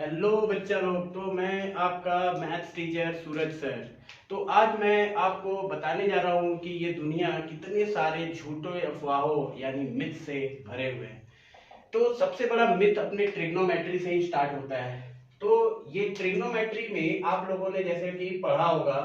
Hello बच्चा लोग। तो मैं आपका मैथ्स टीचर सूरज सर। तो आज मैं आपको बताने जा रहा हूँ कि ये दुनिया कितने सारे झूठे अफवाहों यानी मिथ से भरे हुए हैं। तो सबसे बड़ा मिथ अपने ट्रिग्नोमेट्री से ही स्टार्ट होता है। तो ये ट्रिग्नोमेट्री में आप लोगों ने जैसे कि पढ़ा होगा,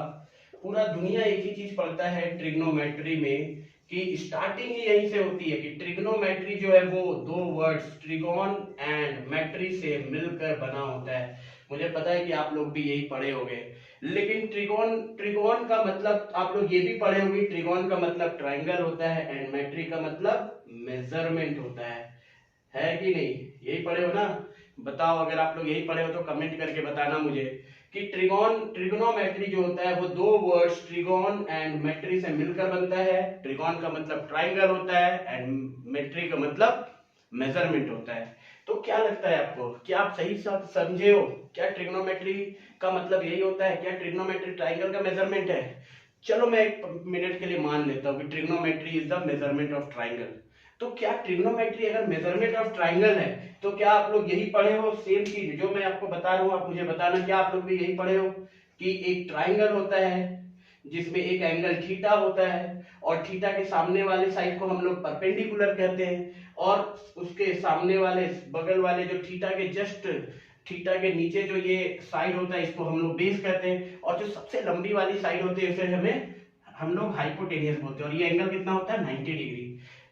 पूरा दुनिया एक ही चीज पढ़ता है ट्रिग्नोमेट्री में कि स्टार्टिंग ही यहीं से होती है कि ट्रिग्नोमेट्री जो है वो दो वर्ड्स ट्रिगोन एंड मेट्री से मिलकर बना होता है। मुझे पता है कि आप लोग भी यही पढ़े होंगे। लेकिन ट्रिगोन ट्रिगोन का मतलब आप लोग ये भी पढ़े होंगे, ट्रिगोन का मतलब ट्राइंगल होता है एंड मेट्री का मतलब मेजरमेंट होता है कि नहीं? यही पढ़े हो ना? बताओ, अगर आप लोग यही पढ़े हो तो कमेंट करके बताना मुझे कि ट्रिगोनोमेट्री जो होता है वो दो वर्ड्स ट्रिगोन एंड मेट्री से मिलकर बनता है। ट्रिगोन का मतलब ट्राइंगल होता है एंड मेट्री का मतलब मेजरमेंट होता है। तो क्या लगता है आपको, क्या आप सही साथ समझे हो? क्या ट्रिग्नोमेट्री का मतलब यही होता है? क्या ट्रिग्नोमेट्री ट्राइंगल का मेजरमेंट है? चलो मैं एक मिनट के लिए मान लेता हूँ कि trigonometry is the measurement of triangle. तो क्या ट्रिग्नोमेट्री अगर मेजरमेंट ऑफ ट्राइंगल है तो क्या आप लोग यही पढ़े हो? सेम चीज जो मैं आपको बता रहा हूँ आप मुझे बताना, क्या आप लोग भी यही पढ़े हो कि एक ट्राइंगल होता है जिसमें एक एंगल थीटा होता है और थीटा के सामने वाले साइड को हम लोग परपेंडिकुलर कहते हैं और उसके सामने वाले बगल वाले जो थीटा के जस्ट थीटा के नीचे जो ये साइड होता है इसको हम लोग बेस कहते हैं और जो सबसे लंबी वाली साइड होती है उसे हम लोग हाइपोटेनियस बोलते हैं और ये एंगल कितना होता है 90 डिग्री।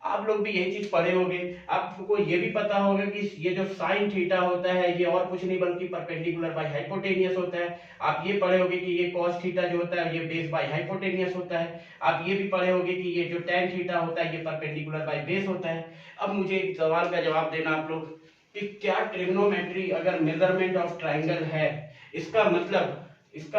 आप लोग भी यही चीज पढ़े होंगे। आपको ये भी पता होगा कि ये जो साइन थीटा होता है ये और कुछ नहीं बल्कि परपेंडिकुलर बाय हाइपोटेनियस होता है। आप ये पढ़े होंगे कि ये cos थीटा जो होता है ये बेस बाय हाइपोटेनियस होता है। आप ये भी पढ़े होंगे कि ये जो tan थीटा होता है ये परपेंडिकुलर बाय बेस होता है। अब मुझे एक सवाल का जवाब देना आप लोग कि क्या ट्रिग्नोमेट्री अगर मेजरमेंट ऑफ ट्राइंगल है, इसका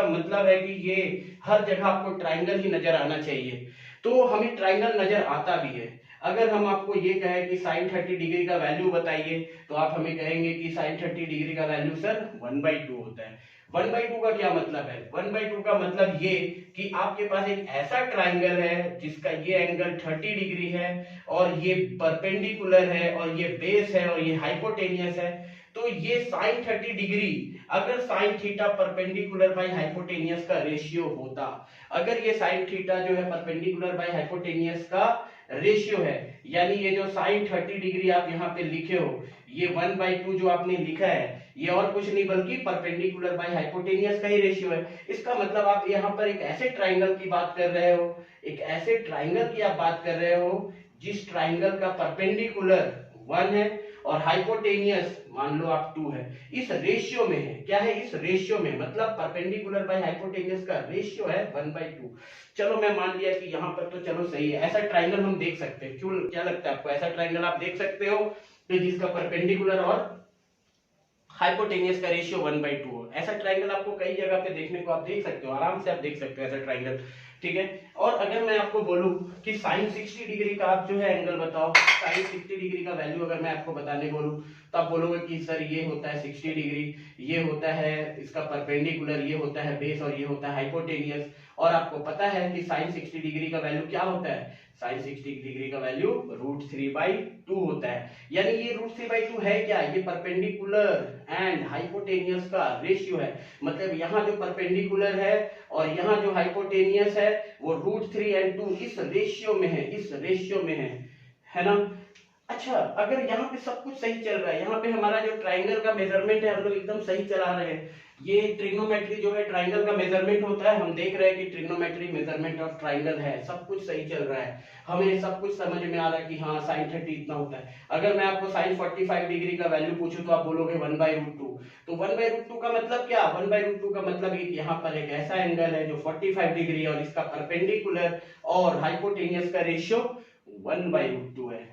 मतलब है कि ये हर जगह आपको ट्राइंगल ही नजर आना चाहिए। तो हमें ट्राइंगल नजर आता भी है। अगर हम आपको ये कहें कि साइन 30 डिग्री का वैल्यू बताइए तो आप हमें कहेंगे कि साइन 30 डिग्री का वैल्यू सर 1/2 होता है। 1/2 का क्या मतलब है? 1/2 का मतलब ये कि आपके पास एक ऐसा ट्राइंगल है जिसका ये एंगल 30 डिग्री है और ये परपेंडिकुलर है और ये बेस है और ये हाइपोटेनियस है। तो ये साइन 30 डिग्री अगर sine theta perpendicular by hypotenuse का रेशियो होता, अगर ये साइन थीटा जो है परपेंडिकुलर बाय हाइपोटेनियस का रेशियो है, यानी ये जो साइन 30 डिग्री आप यहाँ पे लिखे हो ये 1/2 जो आपने लिखा है ये और कुछ नहीं बल्कि परपेंडिकुलर बाय हाइपोटेनियस का ही रेशियो है। इसका मतलब आप यहाँ पर एक ऐसे ट्राइंगल की बात कर रहे हो, एक ऐसे ट्राइंगल की आप बात कर रहे हो जिस ट्राइंगल का परपेंडिकुलर 1 है और हाइपोटेनियस मान लो आप 2 है। इस रेशियो में है, क्या है? इस रेशियो में मतलब परपेंडिकुलर बाय हाइपोटेनियस का रेशियो है 1/2। चलो मैं मान लिया कि यहाँ पर तो चलो सही है, ऐसा ट्राइंगल हम देख सकते हैं। क्यों, क्या लगता है आपको ऐसा ट्राइंगल आप देख सकते हो कि जिसका परपेंडिकुलर और हाइपोटेनियस का रेशियो 1/2 हो? ऐसा ट्राइंगल आपको कई जगह पे देखने को आप देख सकते हो, आराम से आप देख सकते हो ऐसा ट्राइंगल। ठीक है। और अगर मैं आपको बोलूं कि साइन 60 डिग्री का आप जो है एंगल बताओ, साइन 60 डिग्री का वैल्यू अगर मैं आपको बताने बोलूं तो आप बोलोगे कि सर ये होता है 60 डिग्री, ये होता है इसका परपेंडिकुलर, ये होता है बेस और ये होता है हाइपोटेनियस। और आपको पता है कि साइन 60 डिग्री का वैल्यू क्या होता है? साइन 60 डिग्री का वैल्यू √3/2 होता है। यानी ये √3/2 है क्या? ये परपेंडिकुलर एंड हाइपोटेनियस का रेशियो है। मतलब यहाँ जो परपेंडिकुलर है और यहाँ जो हाइपोटेनियस है वो √3 और 2 इस रेशियो में है, इस रेशियो में है ना? अच्छा, अगर यहाँ पे सब कुछ सही चल रहा है, यहाँ पे हमारा जो ट्राइंगल का मेजरमेंट है हम लोग एकदम सही चला रहे हैं, ये ट्रिग्नोमेट्री जो है ट्राइंगल का मेजरमेंट होता है, हम देख रहे हैं कि ट्रिग्नोमेट्री मेजरमेंट ऑफ ट्राइंगल है, सब कुछ सही चल रहा है, हमें सब कुछ समझ में आ रहा है कि हाँ साइन 30 इतना होता है। अगर मैं आपको साइन 45 डिग्री का वैल्यू पूछूं तो आप बोलोगे 1/√2। तो 1/√2 का मतलब क्या? 1/√2 का मतलब ये कि यहाँ पर एक ऐसा एंगल है जो 45 डिग्री है और इसका परपेंडिकुलर और हाइपोटेनियस का रेशियो 1/√2 है।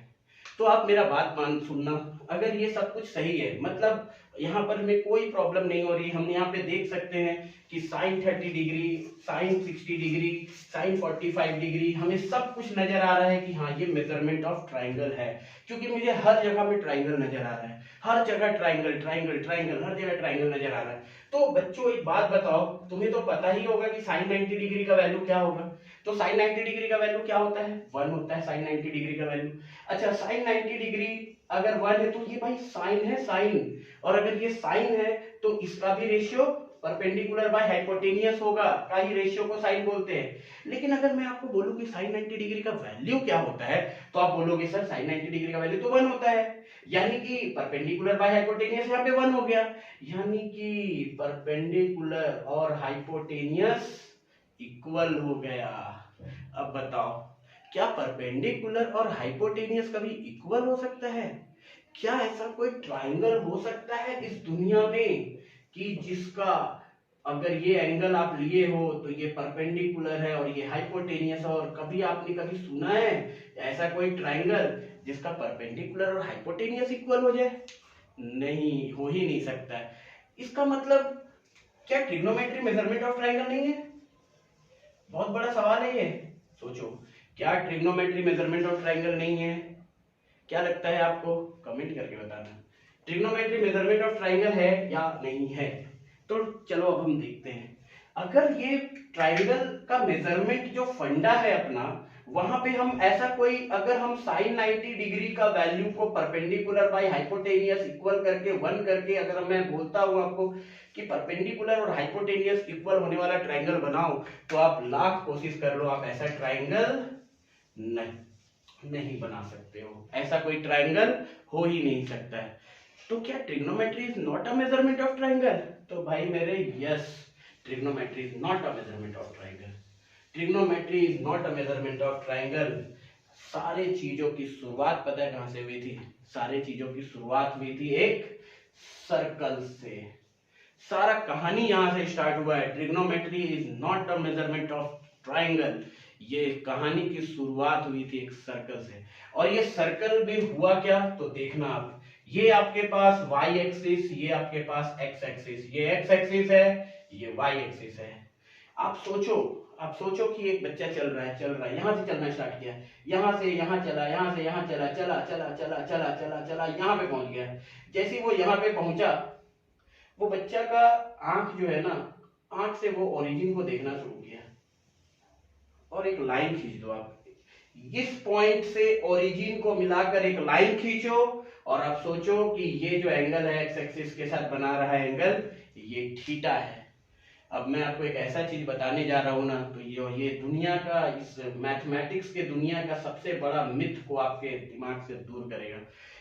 तो आप मेरा बात मान सुनना, अगर ये सब कुछ सही है मतलब यहाँ पर हमें कोई प्रॉब्लम नहीं हो रही, हम यहाँ पे देख सकते हैं कि sine 30 degree, sine 60 degree, sine 45 degree, हमें सब कुछ नजर आ रहा है कि हाँ ये मेजरमेंट ऑफ ट्राइंगल है। क्योंकि मुझे हर जगह में ट्राइंगल नजर आ रहा है, हर जगह ट्राइंगल ट्राइंगल ट्राइंगल, हर जगह ट्राइंगल नजर आ रहा है। तो बच्चों एक बात बताओ, तुम्हें तो पता ही होगा कि साइन 90 डिग्री का वैल्यू क्या होगा। तो साइन 90 डिग्री का वैल्यू क्या होता है? 1 होता है साइन 90 डिग्री का वैल्यू। अच्छा, साइन 90 डिग्री अगर 1 है तो ये भाई साइन है, साइन, और अगर ये साइन है तो इसका भी रेशियो परपेंडिकुलर बाय हाइपोटेनियस होगा, का ही रेशियो को साइन बोलते हैं। लेकिन अगर मैं आपको बोलूं कि साइन 90 डिग्री का वैल्यू क्या होता है, तो आप बोलोगे सर साइन 90 डिग्री का वैल्यू तो 1 होता है, यानी कि परपेंडिकुलर बाय हाइपोटेनियस यहाँ पे 1 हो गया, यानी कि परपेंडिकुलर और हाइपोटेनियस इक्वल हो गया। अब बताओ, क्या परपेंडिकुलर और हाइपोटेनियस कभी इक्वल हो सकता है? क्या ऐसा कोई ट्राइंगल हो सकता है इस दुनिया में कि जिसका अगर ये एंगल आप लिए हो तो ये परपेंडिकुलर है और ये हाइपोटेनियस है? और कभी आपने कभी सुना है ऐसा कोई ट्राइंगल जिसका परपेंडिकुलर और हाइपोटेनियस इक्वल हो जाए? नहीं, हो ही नहीं सकता है। इसका मतलब क्या ट्रिग्नोमेट्री मेजरमेंट ऑफ ट्राइंगल नहीं है? बहुत बड़ा सवाल है ये। सोचो, क्या ट्रिग्नोमेट्री मेजरमेंट ऑफ ट्राइंगल नहीं है? क्या लगता है आपको? कमेंट करके बताना। ट्रिग्नोमेट्री मेजरमेंट ऑफ ट्राइंगल है या नहीं है? तो चलो अब हम देखते हैं। अगर ये ट्राइंगल का मेजरमेंट जो फंडा है अपना, वहां पे हम ऐसा कोई, अगर हम साइन 90 डिग्री का वैल्यू को परपेंडिकुलर बाय हाइपोटेनियस इक्वल करके 1 करके, अगर मैं बोलता हूं आपको कि परपेंडिकुलर और हाइपोटेनियस इक्वल होने वाला ट्राइंगल बनाओ, तो आप लाख कोशिश कर लो, आप ऐसा ट्राइंगल नहीं बना सकते हो। ऐसा कोई ट्राइंगल हो ही नहीं सकता है। तो क्या trigonometry is not a measurement of triangle? तो भाई मेरे, yes, trigonometry is not a measurement of triangle. Trigonometry is not a measurement of triangle. सारे चीजों की शुरुआत पता है कहां से हुई थी? सारे चीजों की शुरुआत हुई थी एक सर्कल से। सारा कहानी यहां से स्टार्ट हुआ है। Trigonometry is not a measurement of triangle. ये कहानी की शुरुआत हुई थी एक सर्कल से। और ये सर्कल में हुआ क्या, तो देखना आप, ये आपके पास y एक्सिस, ये आपके पास x एक्सिस, ये x एक्सिस है, ये y एक्सिस है। आप सोचो कि एक बच्चा चल रहा है, यहां से चलना स्टार्ट किया, यहां से यहां चला, यहां से यहां चला, चला चला चला चला चला चला यहां पे पहुंच गया। जैसे वो यहां पे पहुंचा, वो बच्चा का आंख जो है ना, आंख से वो ओरिजिन को देखना शुरू किया, और एक लाइन खींच दो आप। इस पॉइंट से ओरिजिन को मिलाकर एक लाइन खींचो, और आप सोचो कि ये जो एंगल है एक्स एक्सिस के साथ बना रहा है एंगल, ये थीटा है। अब मैं आपको एक ऐसा चीज बताने जा रहा हूं ना, तो ये दुनिया का, इस मैथमेटिक्स के दुनिया का सबसे बड़ा मिथ को आपके दिमाग से दूर करेगा।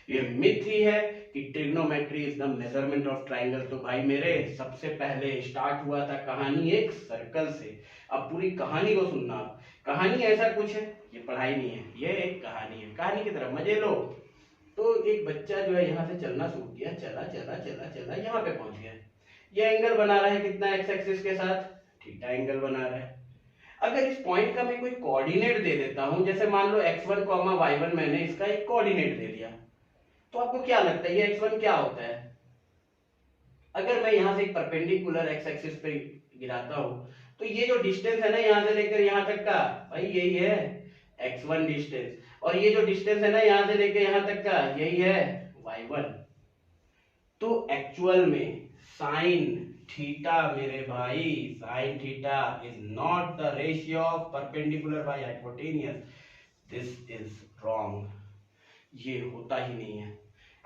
ये मिथ ही है कि trigonometry is the measurement of triangle. तो भाई मेरे, सबसे पहले स्टार्ट हुआ था कहानी एक सर्कल से। अब पूरी कहानी को सुनना आप। कहानी ऐसा कुछ है, ये पढ़ाई नहीं है, ये एक कहानी है। कहानी की तरफ मजे लो। तो एक बच्चा जो है यहाँ से चलना शुरू किया, चला चला चला चला, यहाँ पे पहुंच गया। ये एंगल बना रहा है कितना, एक्स एक्सिस के साथ थीटा एंगल बना रहा है। अगर इस पॉइंट का मैं कोई कोऑर्डिनेट दे देता हूं, जैसे मान लो x1, y1, मैंने इसका एक कोऑर्डिनेट दे दिया, तो आपको क्या लगता है ये x1 क्या होता है? अगर मैं यहां से एक परपेंडिकुलर एक्स एक्सिस पे गिराता हूं, तो ये जो डिस्टेंस है ना यहां से लेकर यहां तक का, भाई यही है x1 डिस्टेंस, और ये जो डिस्टेंस है ना यहां से लेकर यहां तक का, यही है y1। तो एक्चुअल में साइन थीटा मेरे भाई, sine theta is not the ratio of perpendicular by hypotenuse. This is wrong. ये होता ही नहीं है।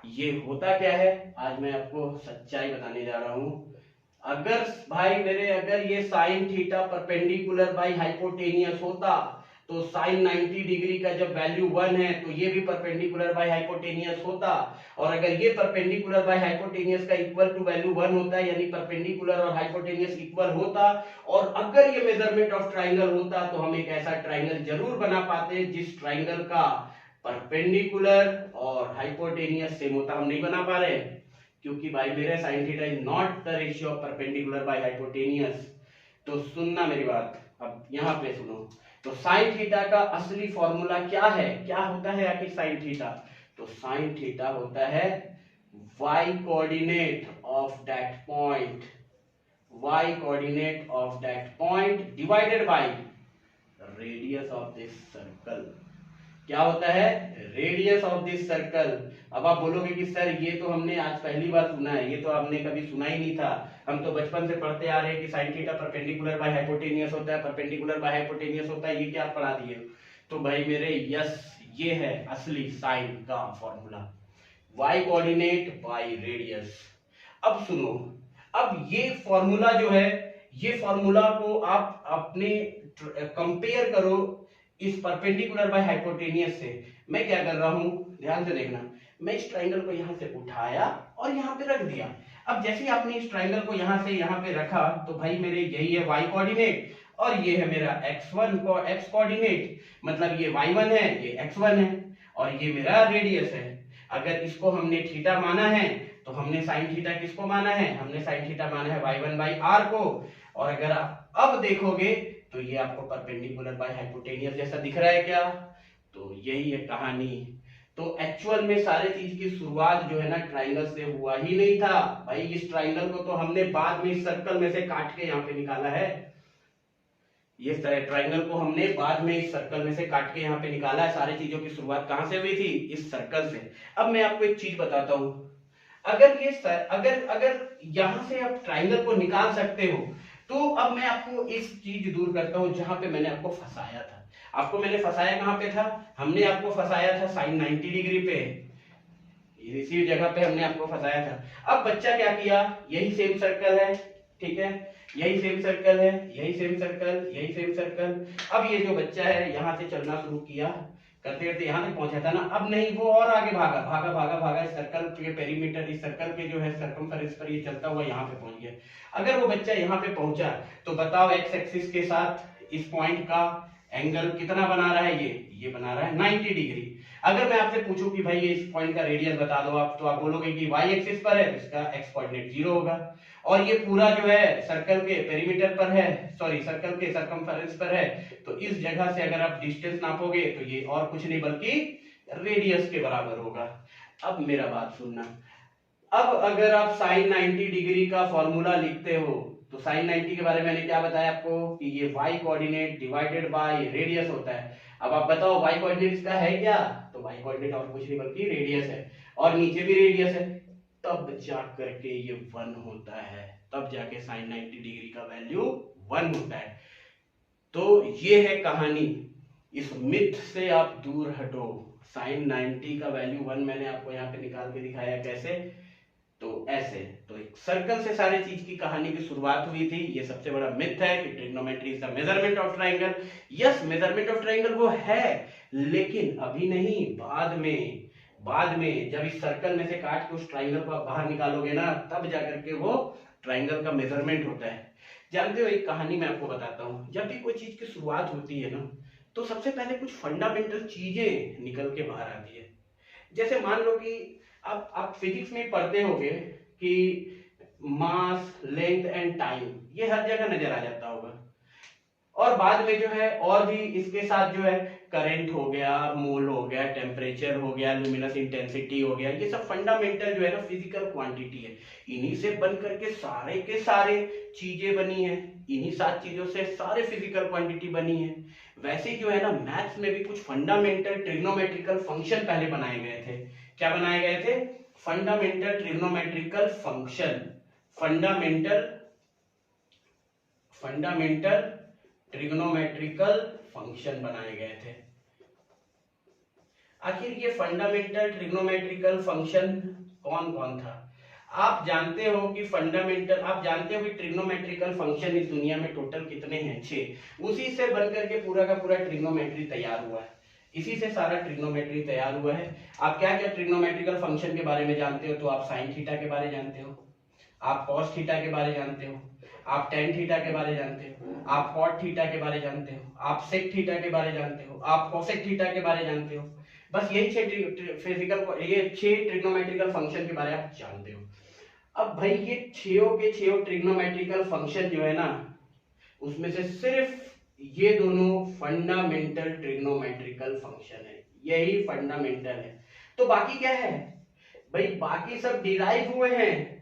ये होता क्या है, आज मैं आपको सच्चाई बताने जा रहा हूं। अगर भाई मेरे, अगर ये sine theta perpendicular by hypotenuse होता, तो साइन 90 डिग्री का जब वैल्यू 1 है, तो ये भी परपेंडिकुलर बाय हाइपोटेनियस होता। और अगर ये परपेंडिकुलर बाय हाइपोटेनियस का इक्वल टू वैल्यू 1 होता है, यानी परपेंडिकुलर और हाइपोटेनियस इक्वल होता, और अगर ये मेजरमेंट ऑफ ट्राइंगल होता, तो हम एक ऐसा ट्राइंगल जरूर बना पाते जिस ट्राइंगल का परपेंडिकुलर और हाइपोटेनियस सेम होता। हम नहीं बना पा रहे, क्योंकि भाई मेरे sine theta is not the ratio of perpendicular by hypotenuse. तो सुनना मेरी बात, अब यहां पे सुनो। तो साइन थीटा का असली फॉर्मूला क्या है, क्या होता है आखिर साइन थीटा? तो साइन थीटा होता है y coordinate of that point, y coordinate of that point divided by radius of this circle. क्या होता है? Radius of this circle. अब आप बोलोगे कि सर ये तो हमने आज पहली बार सुना है, ये तो आपने कभी सुना ही नहीं था, हम तो बचपन से पढ़ते आ रहे हैं कि sine theta perpendicular by hypotenuse होता है, परपेंडिकुलर बाय हाइपोटेनियस होता है, ये क्या पढ़ा दिए? तो भाई मेरे, यस, ये है असली साइन का formula. y coordinate by radius. अब सुनो, अब ये फॉर्मूला जो है, ये फॉर्मूला को आप अपने कंपेयर करो इस परपेंडिकुलर बाय हाइपोटेनियस से। मैं क्या कर रहा हूं, ध्यान से देखना, मैं इस ट्राइंगल को यहां से उठाया और यहां पे रख दिया। अब जैसे ही आपने इस ट्राइंगल को यहां से यहां पे रखा तो भाई मेरे यही है y कोऑर्डिनेट और ये है मेरा x1 को x कोऑर्डिनेट, मतलब ये y1 है, ये x1 है और ये मेरा रेडियस है। अगर इसको हमने थीटा माना है तो हमने साइन थीटा किसको माना है, हमने साइन थीटा माना है y1 बाई r को। और अगर आप अब देखोगे तो ये आपको परपेंडिकुलर बाय हाइपोटेनियस जैसा दिख रहा है क्या, तो यही है कहानी। तो एक्चुअल में सारे चीज की शुरुआत जो है ना ट्राइंगल से हुआ ही नहीं था भाई। इस ट्राइंगल को तो हमने बाद में इस सर्कल में से काट के यहाँ पे निकाला है। ये ट्राइंगल को हमने बाद में इस सर्कल में से काट के यहाँ पे निकाला है। सारी चीजों की शुरुआत कहां से हुई थी, इस सर्कल से। अब मैं आपको एक चीज बताता हूं, अगर यहां से आप ट्राइंगल को निकाल सकते हो तो अब मैं आपको इस चीज दूर करता हूं जहां पे मैंने आपको फंसाया था। आपको मैंने फंसाया कहां पे था, हमने आपको फंसाया था साइन 90 डिग्री पे, इसी जगह पे हमने आपको फंसाया था। अब बच्चा क्या किया, यही सेम सर्कल है, ठीक है, यही सेम सर्कल है, यही सेम सर्कल, यही सेम सर्कल। अब ये जो बच्चा है यहाँ से चलना शुरू किया, करते करते यहाँ तक पहुंचा था ना। अब नहीं, वो और आगे भागा भागा भागा भागा इस सर्कल के पेरीमीटर, इस सर्कल के जो है सर्कमफेरेंस पर ये चलता हुआ यहाँ पे पहुंच गया। अगर वो बच्चा यहाँ पे पहुंचा तो बताओ एक्स एक्सिस के साथ इस पॉइंट का एंगल कितना बना रहा है, ये बना रहा है 90 डिग्री। अगर मैं आपसे पूछूं कि भाई ये इस पॉइंट का रेडियस बता दो आप, तो आप बोलोगे कि y एक्सिस पर है, इसका x कोऑर्डिनेट 0 होगा। और ये पूरा जो है सर्कल के पेरीमीटर पर है, सॉरी सर्कल के सर्कमफेरेंस पर है, तो इस जगह से अगर आप डिस्टेंस नापोगे तो ये और कुछ नहीं बल्कि रेडियस के बराबर होगा। अब मेरा बात सुनना, अब अगर आप साइन 90 डिग्री का फॉर्मूला लिखते हो तो साइन 90 के बारे में मैंने क्या बताया आपको कि ये y coordinate divided by radius होता है। अब आप बताओ y कोऑर्डिनेट इसका है क्या, तो y कोऑर्डिनेट और कुछ नहीं बल्कि रेडियस है और नीचे भी रेडियस है। तब जा करके ये 1 होता है, तब जाके साइन 90 डिग्री का वैल्यू 1 होता है। तो ये है कहानी, इस मिथ से आप दूर हटो। साइन 90 का वैल्यू 1 मैंने आपको यहाँ पे निकाल के दिखाया कैसे, तो ऐसे। तो एक सर्कल से सारी चीज की कहानी की शुरुआत हुई थी। ये सबसे बड़ा मिथ है कि trigonometry is the measurement of triangle. Yes, measurement of triangle वो है, लेकिन अभी नहीं, बाद में जब इस सर्कल में से काट के उस ट्राइंगल को आप बाहर निकालोगे ना, तब जाकर के वो ट्राइंगल का मेजरमेंट होता है। जानते हो, एक कहानी मैं आपको बताता हूँ। जब भी कोई चीज की शुरुआत होती है ना, तो सबसे पहले कुछ फंडामेंटल चीजें निकल के बाहर आती है। जैसे मान लो कि आप फिजिक्स में पढ़ते होंगे कि मास, लेंथ एंड टाइम, ये हर जगह नजर आ जाता होगा। और बाद में जो है और भी इसके साथ जो है करंट हो गया, मोल हो गया, टेम्परेचर हो गया, लुमिनस इंटेंसिटी हो गया, ये सब फंडामेंटल जो है ना फिजिकल क्वांटिटी है। इन्हीं से बन करके सारे के सारे चीजें बनी है, इन्हीं 7 चीजों से सारे फिजिकल क्वांटिटी बनी है। वैसे जो है ना मैथ्स में भी कुछ फंडामेंटल ट्रिग्नोमेट्रिकल फंक्शन पहले बनाए गए थे। क्या बनाए गए थे, fundamental trigonometrical function, fundamental trigonometrical function बनाए गए थे। आखिर ये फंडामेंटल ट्रिग्नोमेट्रिकल फंक्शन कौन कौन था? आप जानते हो कि ट्रिग्नोमेट्रिकल फंक्शन इस दुनिया में टोटल कितने हैं, 6। उसी से बनकर के पूरा का पूरा ट्रिग्नोमेट्री तैयार हुआ है, इसी से सारा ट्रिग्नोमेट्री तैयार हुआ है। आप क्या क्या ट्रिग्नोमेट्रिकल फंक्शन के बारे में जानते हो? तो आप साइन थीटा के बारे जानते हो, आप कॉस थीटा के बारे जानते हो, आप टेन थीटा के बारे जानते हो, आप कॉट थीटा के बारे जानते हो, आप सेक थीटा के बारे जानते हो, आप कोसेक थीटा के बारे जानते हो। बस यही 6 ट्रिग्नोमेट्रिकल फंक्शन के बारे आप जानते हो। अब भाई ये 6 ट्रिग्नोमेट्रिकल फंक्शन जो है ना, उसमें से सिर्फ ये दोनों फंडामेंटल ट्रिग्नोमेट्रिकल फंक्शन है, यही फंडामेंटल है। तो बाकी क्या है भाई, बाकी सब डिराइव हुए हैं।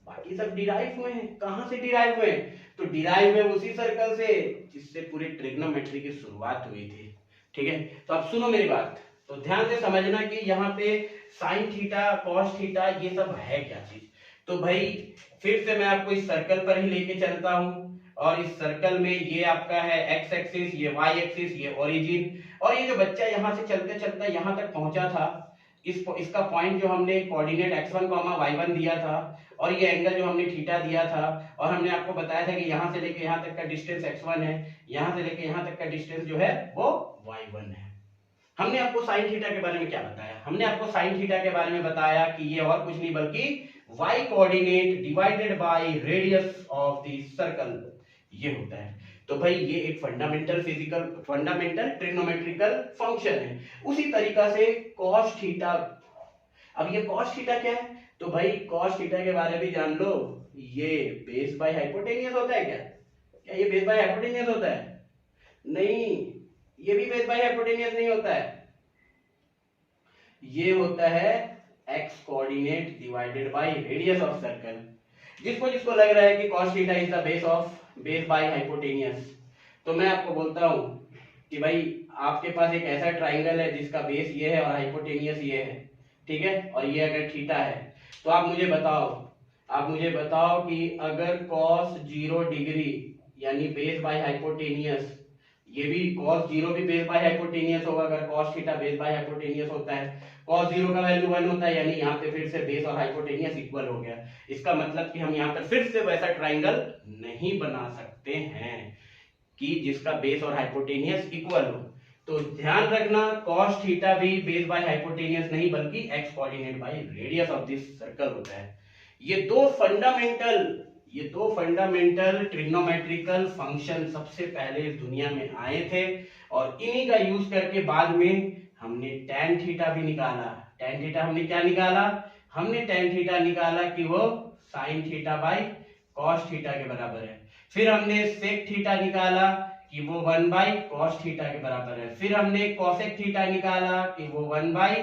कहां से डिराइव हुए? तो डिराइव है उसी सर्कल से जिससे पूरी ट्रिग्नोमेट्री की शुरुआत हुई थी। ठीक है, तो अब सुनो मेरी बात, तो ध्यान से समझना कि यहाँ पे साइन थीटा, कॉस थीटा, ये सब है क्या चीज। तो भाई फिर से मैं आपको इस सर्कल पर ही लेके चलता हूँ, और इस सर्कल में ये आपका है एक्स एक्सिस, ये वाई एक्सिस, ये ओरिजिन। और ये जो बच्चा यहाँ से चलते चलते यहाँ तक पहुंचा था, इसका पॉइंट जो हमने कोऑर्डिनेट x1, y1 दिया था और ये एंगल जो हमने थीटा दिया था और हमने आपको बताया था कि यहां से लेके यहां तक का डिस्टेंस x1 है, यहां से लेके यहां तक का डिस्टेंस जो है वो y1 है। हमने आपको साइन थीटा के बारे में क्या बताया? हमने आपको साइन थीटा के बारे में बताया कि ये और कुछ नहीं बल्कि y coordinate divided by radius of the circle ये होता है। तो भाई ये एक फंडामेंटल ट्रिग्नोमेट्रिकल फंक्शन है। उसी तरीका से cos थीटा, अब ये cos थीटा क्या है? तो भाई cos थीटा के बारे में जान लो, ये बेस बाय हाइपोटेनियस होता है। क्या ये बेस बाय हाइपोटेनियस होता है? नहीं, ये भी बेस बाय हाइपोटेनियस नहीं होता है। ये होता है x coordinate divided by radius of circle. जिसको जिसको लग रहा है कि cos theta is the base by hypotenuse, तो मैं आपको बोलता हूं कि भाई आपके पास एक ऐसा ट्राइंगल है जिसका बेस ये है और हाइपोटेनियस ये है, ठीक है, और ये अगर थीटा है तो आप मुझे बताओ कि अगर cos 0 डिग्री यानी बेस बाय हाइपोटेनियस, ये भी cos 0 भी बेस बाय हाइपोटेनियस होगा अगर cos theta base by hypotenuse होता है। cos 0 का वैल्यू 1 होता है, यानी यहाँ पे फिर से बेस और हाइपोटेनियस इक्वल हो गया। इसका मतलब कि हम यहाँ पर फिर से वैसा ट्राइंगल नहीं बना सकते हैं कि जिसका बेस और हाइपोटेनियस इक्वल हो। तो ध्यान रखना, cos थीटा भी बेस बाय हाइपोटेनियस नहीं बल्कि x coordinate by radius of this circle होता है। ये दो फंडामेंटल ट्रिग्नोमेट्रिकल फंक्शन सबसे पहले इस दुनिया में आए थे और इन्हीं का यूज करके बाद में हमने tan थीटा भी निकाला। tan थीटा हमने क्या निकाला? हमने tan थीटा निकाला कि वो sin theta by cos theta के बराबर है। फिर हमने sec थीटा निकाला कि वो 1 बाय cos थीटा के बराबर है। फिर हमने cosec थीटा निकाला कि वो 1 बाय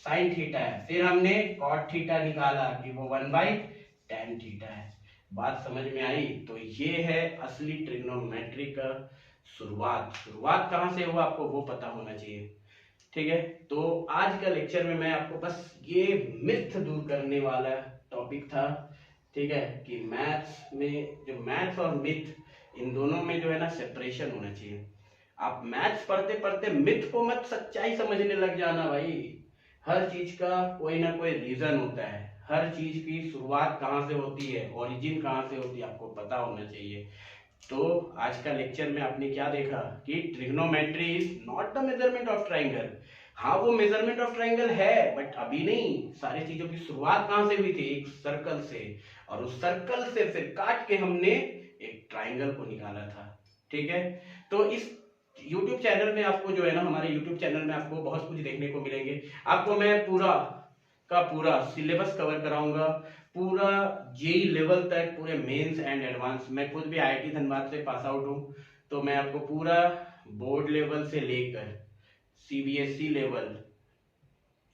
sin थीटा है। फिर हमने cot थीटा निकाला कि वो 1 बाय tan थीटा है। बात समझ में आई? तो ये है असली ट्रिग्नोमेट्री का शुरुआत कहां से हुआ आपको वो पता होना चाहिए, ठीक है। तो आज का लेक्चर में मैं आपको बस ये मिथ दूर करने वाला टॉपिक था, ठीक है, कि मैथ्स और मिथ इन दोनों में जो है ना सेपरेशन होना चाहिए। आप मैथ्स पढ़ते पढ़ते मिथ को मत सच्चाई समझने लग जाना भाई। हर चीज का कोई ना कोई रीजन होता है, हर चीज की शुरुआत कहाँ से होती है, ओरिजिन कहाँ से होती है, आपको पता होना चाहिए। तो आज का लेक्चर में आपने क्या देखा कि trigonometry is not the measurement of triangle. हाँ, वो मेजरमेंट ऑफ ट्राइंगल है, बट अभी नहीं। सारी चीजों की शुरुआत कहाँ से हुई थी? एक सर्कल से, और उस सर्कल से फिर काट के हमने एक ट्राइंगल को निकाला था, ठीक है। तो इस YouTube चैनल में आपको जो है ना, हमारे YouTube चैनल में आपको बहुत कुछ देखने को मिलेंगे। आपको मैं पूरा का पूरा सिलेबस कवर कराऊंगा, पूरा जेई लेवल तक, पूरे मेंस एंड एडवांस। मैं खुद भी IIT धनबाद से पास आउट हूँ, तो मैं आपको पूरा बोर्ड लेवल से लेकर CBSE लेवल,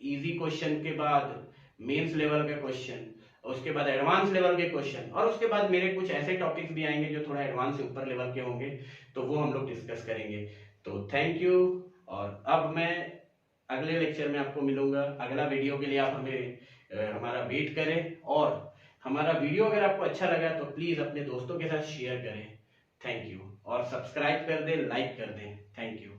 इजी क्वेश्चन के बाद मेंस लेवल का क्वेश्चन, उसके बाद एडवांस लेवल के क्वेश्चन, और उसके बाद मेरे कुछ ऐसे टॉपिक्स भी आएंगे जो थोड़ा एडवांस से ऊपर लेवल के होंगे, तो वो हम लोग डिस्कस करेंगे। तो थैंक यू, और अब मैं अगले लेक्चर में आपको मिलूंगा। अगला वीडियो के लिए आप हमारा वेट करें, और हमारा वीडियो अगर आपको अच्छा लगा तो प्लीज अपने दोस्तों के साथ शेयर करें। थैंक यू, और सब्सक्राइब कर दें, लाइक कर दें। Thank you.